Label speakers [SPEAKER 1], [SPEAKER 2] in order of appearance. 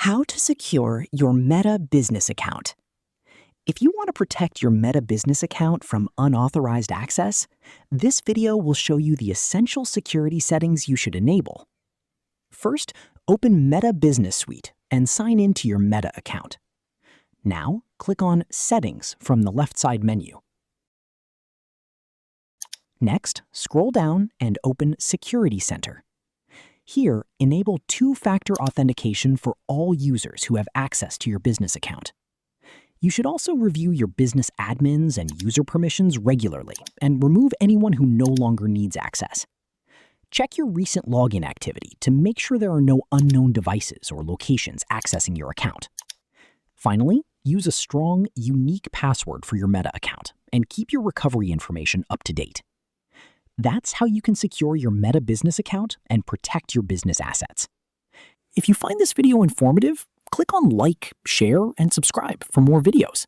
[SPEAKER 1] How to secure your Meta business account. If you want to protect your Meta business account from unauthorized access, this video will show you the essential security settings you should enable. First, open Meta Business Suite and sign in to your Meta account. Now, click on Settings from the left side menu. Next, scroll down and open Security Center. Here, enable two-factor authentication for all users who have access to your business account. You should also review your business admins and user permissions regularly and remove anyone who no longer needs access. Check your recent login activity to make sure there are no unknown devices or locations accessing your account. Finally, use a strong, unique password for your Meta account and keep your recovery information up to date. That's how you can secure your Meta business account and protect your business assets. If you find this video informative, click on like, share, and subscribe for more videos.